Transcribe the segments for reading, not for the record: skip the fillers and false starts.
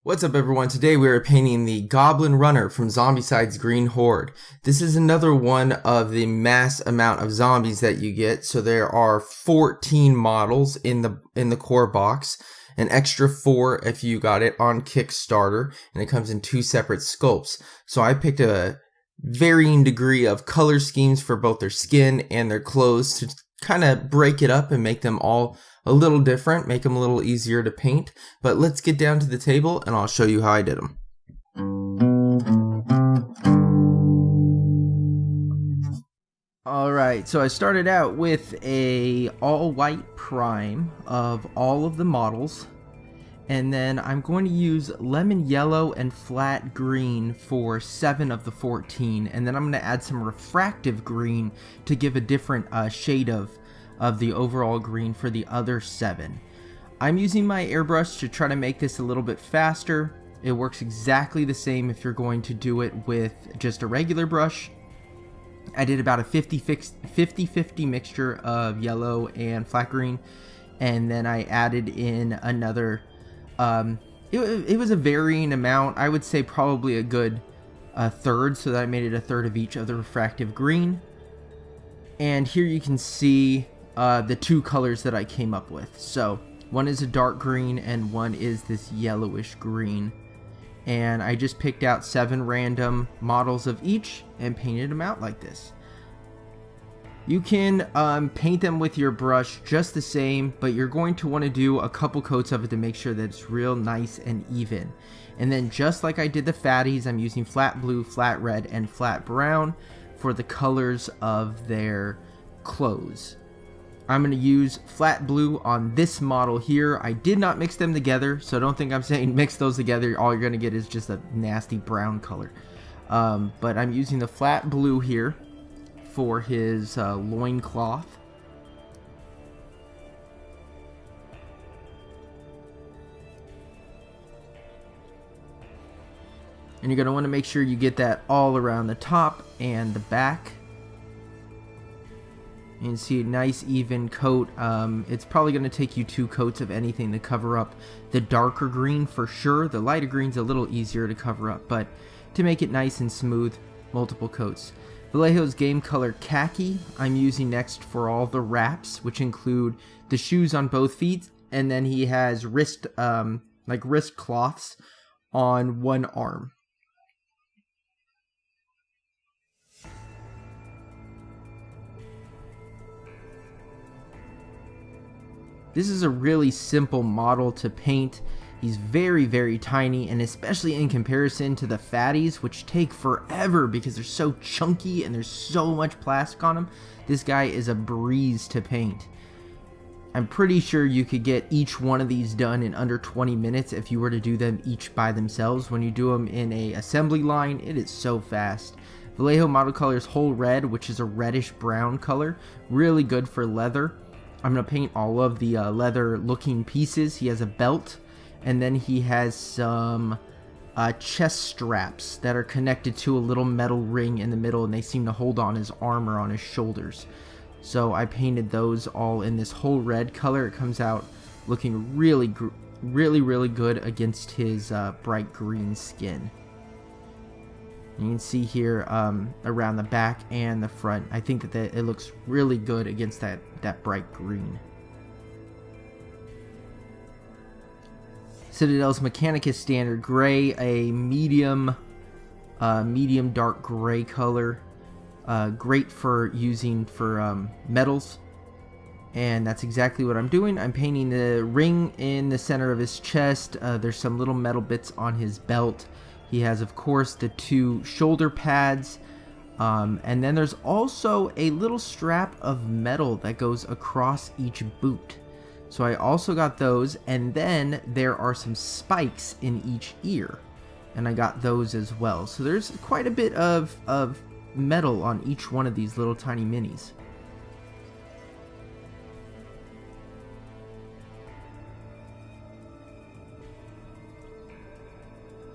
What's up everyone, today we are painting the Goblin Runner from Zombicide's Green Horde. This is another one of the mass amount of zombies that you get, so there are 14 models in the core box, an extra 4 if you got it on Kickstarter, and it comes in 2 separate sculpts. So I picked a varying degree of color schemes for both their skin and their clothes to kind of break it up and make them all a little different, make them a little easier to paint. But let's get down to the table and I'll show you how I did them. Alright, so I started out with a all-white prime of all of the models, and then I'm going to use Lemon Yellow and Flat Green for 7 of the 14, and then I'm going to add some Refractive Green to give a different shade of the overall green for the other 7. I'm using my airbrush to try to make this a little bit faster. It works exactly the same if you're going to do it with just a regular brush. I did about a 50-50 mixture of yellow and flat green, and then I added in another, it was a varying amount. I would say probably a good third, so that I made it a third of each of the refractive green. And here you can see the 2 colors that I came up with. So one is a dark green and one is this yellowish green. And I just picked out 7 random models of each and painted them out like this. You can paint them with your brush just the same, but you're going to want to do a couple coats of it to make sure that it's real nice and even. And then just like I did the fatties, I'm using flat blue, flat red, and flat brown for the colors of their clothes. I'm going to use flat blue on this model here. I did not mix them together, so don't think I'm saying mix those together. All you're going to get is just a nasty brown color. But I'm using the flat blue here for his loincloth. And you're going to want to make sure you get that all around the top and the back. You can see a nice even coat. It's probably going to take you 2 coats of anything to cover up the darker green for sure. The lighter green's a little easier to cover up, but to make it nice and smooth, multiple coats. Vallejo's Game Color Khaki I'm using next for all the wraps, which include the shoes on both feet, and then he has wrist cloths on one arm. This is a really simple model to paint. He's very, very tiny, and especially in comparison to the fatties, which take forever because they're so chunky and there's so much plastic on them, this guy is a breeze to paint. I'm pretty sure you could get each one of these done in under 20 minutes if you were to do them each by themselves. When you do them in a assembly line, it is so fast. Vallejo Model Color's Whole Red, which is a reddish brown color, really good for leather. I'm going to paint all of the leather looking pieces. He has a belt, and then he has some chest straps that are connected to a little metal ring in the middle, and they seem to hold on his armor on his shoulders. So I painted those all in this whole red color. It comes out looking really good against his bright green skin. You can see here around the back and the front. I think that it looks really good against that bright green. Citadel's Mechanicus Standard Gray, a medium dark gray color. Great for using for metals. And that's exactly what I'm doing. I'm painting the ring in the center of his chest. There's some little metal bits on his belt. He has, of course, the 2 shoulder pads, and then there's also a little strap of metal that goes across each boot. So I also got those, and then there are some spikes in each ear, and I got those as well. So there's quite a bit of metal on each one of these little tiny minis.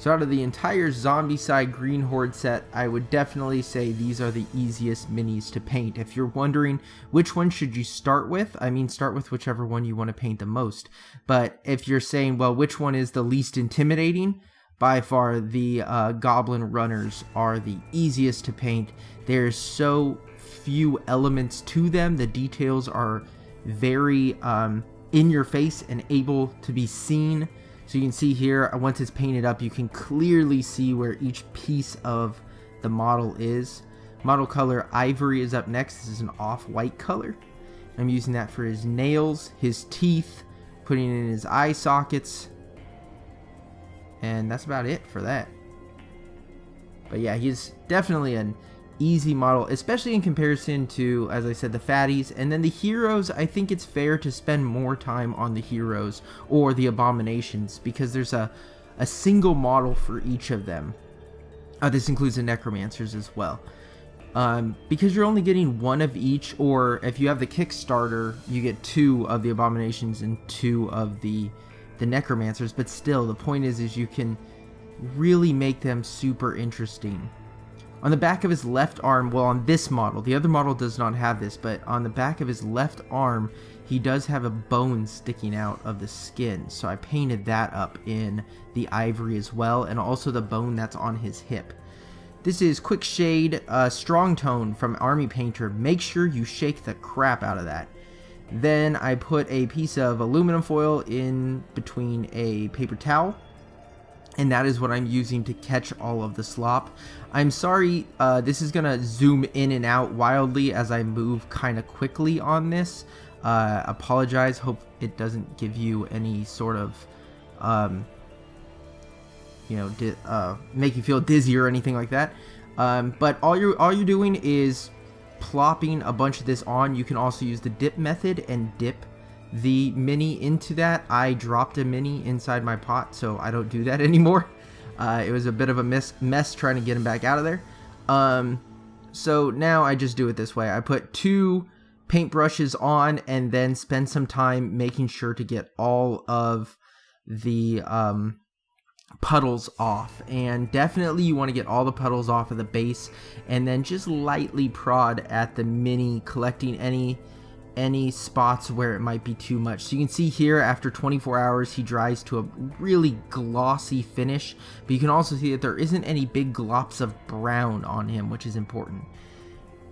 So out of the entire Zombicide Green Horde set, I would definitely say these are the easiest minis to paint. If you're wondering which one should you start with, I mean start with whichever one you want to paint the most. But if you're saying, well, which one is the least intimidating, by far the Goblin runners are the easiest to paint. There's so few elements to them. The details are very in your face and able to be seen. So you can see here, once it's painted up, you can clearly see where each piece of the model is. Model color Ivory is up next. This is an off-white color. I'm using that for his nails, his teeth, putting in his eye sockets. And that's about it for that. But yeah, he's definitely an easy model, especially in comparison to, as I said, the fatties. And then the heroes, I think it's fair to spend more time on the heroes or the abominations, because there's a single model for each of them. This includes the necromancers as well. Because you're only getting one of each, or if you have the Kickstarter, you get 2 of the abominations and 2 of the necromancers. But still, the point is you can really make them super interesting. On the back of his left arm, well, on this model, the other model does not have this, but on the back of his left arm, he does have a bone sticking out of the skin. So I painted that up in the ivory as well, and also the bone that's on his hip. This is Quick Shade Strong Tone from Army Painter. Make sure you shake the crap out of that. Then I put a piece of aluminum foil in between a paper towel, and that is what I'm using to catch all of the slop. I'm sorry, this is gonna zoom in and out wildly as I move kind of quickly on this. Apologize, hope it doesn't give you any sort of, make you feel dizzy or anything like that. But all you're doing is plopping a bunch of this on. You can also use the dip method and dip the mini into that. I dropped a mini inside my pot, so I don't do that anymore. It was a bit of a mess trying to get him back out of there. So now I just do it this way. I put 2 paintbrushes on and then spend some time making sure to get all of the puddles off. And definitely you want to get all the puddles off of the base, and then just lightly prod at the mini, collecting any spots where it might be too much. So you can see here, after 24 hours, he dries to a really glossy finish, but you can also see that there isn't any big glops of brown on him, which is important.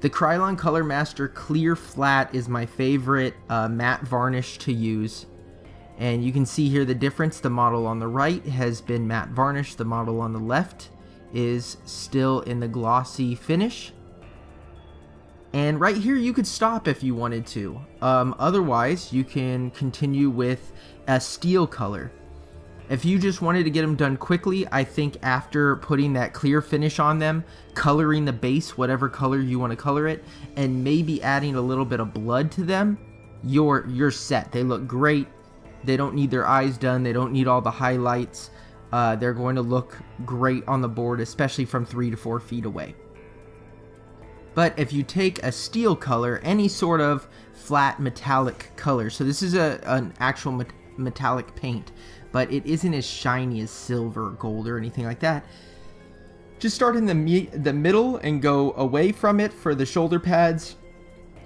The Krylon Color Master Clear Flat is my favorite matte varnish to use. And you can see here the difference. The model on the right has been matte varnish. The model on the left is still in the glossy finish. And right here you could stop if you wanted to. Otherwise, you can continue with a steel color. If you just wanted to get them done quickly, I think after putting that clear finish on them, coloring the base, whatever color you want to color it, and maybe adding a little bit of blood to them, you're set. They look great. They don't need their eyes done. They don't need all the highlights. They're going to look great on the board, especially from 3 to 4 feet away. But if you take a steel color, any sort of flat metallic color, so this is an actual metallic paint, but it isn't as shiny as silver or gold or anything like that. Just start in the middle and go away from it for the shoulder pads,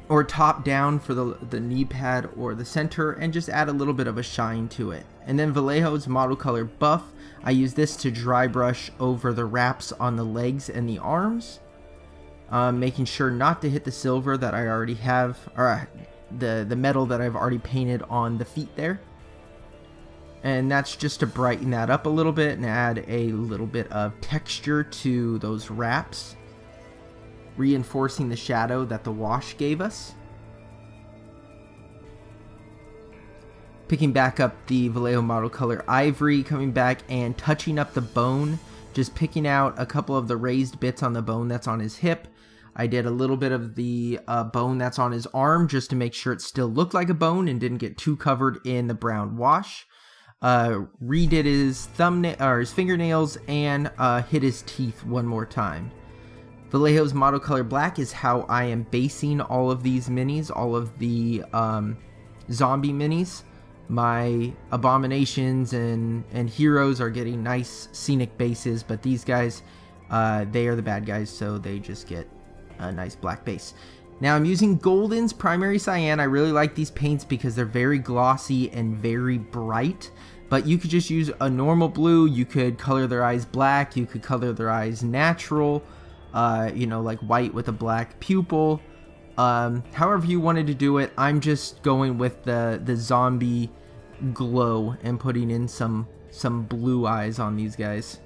or top down for the knee pad or the center, and just add a little bit of a shine to it. And then Vallejo's Model Color Buff, I use this to dry brush over the wraps on the legs and the arms, making sure not to hit the silver that I already have, or the metal that I've already painted on the feet there. And that's just to brighten that up a little bit and add a little bit of texture to those wraps, reinforcing the shadow that the wash gave us. Picking back up the Vallejo Model Color Ivory, coming back and touching up the bone, just picking out a couple of the raised bits on the bone that's on his hip. I did a little bit of the bone that's on his arm just to make sure it still looked like a bone and didn't get too covered in the brown wash. Redid his thumbnail or his fingernails and hit his teeth one more time. Vallejo's Model Color Black is how I am basing all of these minis, all of the zombie minis. my abominations and heroes are getting nice scenic bases, but these guys, they are the bad guys, so they just get a nice black base. Now I'm using Golden's Primary Cyan. I really like these paints because they're very glossy and very bright, but you could just use a normal blue. You could color their eyes black, you could color their eyes natural, you know, like white with a black pupil. However you wanted to do it. I'm just going with the zombie glow and putting in some blue eyes on these guys.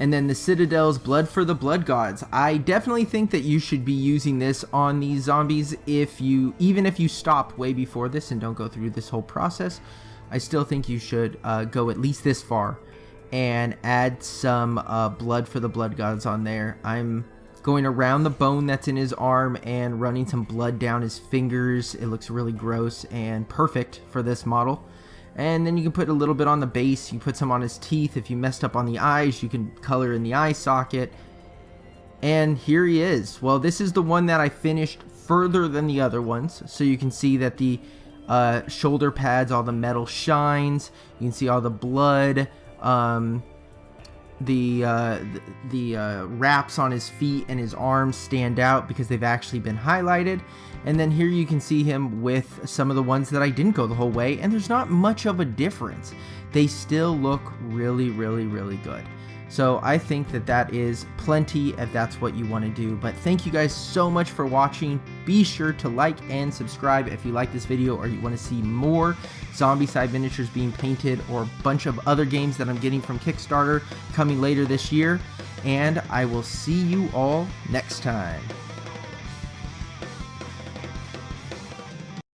And then the Citadel's Blood for the Blood Gods. I definitely think that you should be using this on these zombies even if you stop way before this and don't go through this whole process. I still think you should go at least this far and add some Blood for the Blood Gods on there. I'm going around the bone that's in his arm and running some blood down his fingers. It looks really gross and perfect for this model. And then you can put a little bit on the base. You put some on his teeth. If you messed up on the eyes, you can color in the eye socket. And here he is. Well, this is the one that I finished further than the other ones. So you can see that the shoulder pads, all the metal shines. You can see all the blood. The wraps on his feet and his arms stand out because they've actually been highlighted. And then here you can see him with some of the ones that I didn't go the whole way, and there's not much of a difference. They still look really, really, really good. So I think that that is plenty if that's what you want to do. But thank you guys so much for watching. Be sure to like and subscribe if you like this video or you want to see more Zombicide miniatures being painted or a bunch of other games that I'm getting from Kickstarter coming later this year. And I will see you all next time.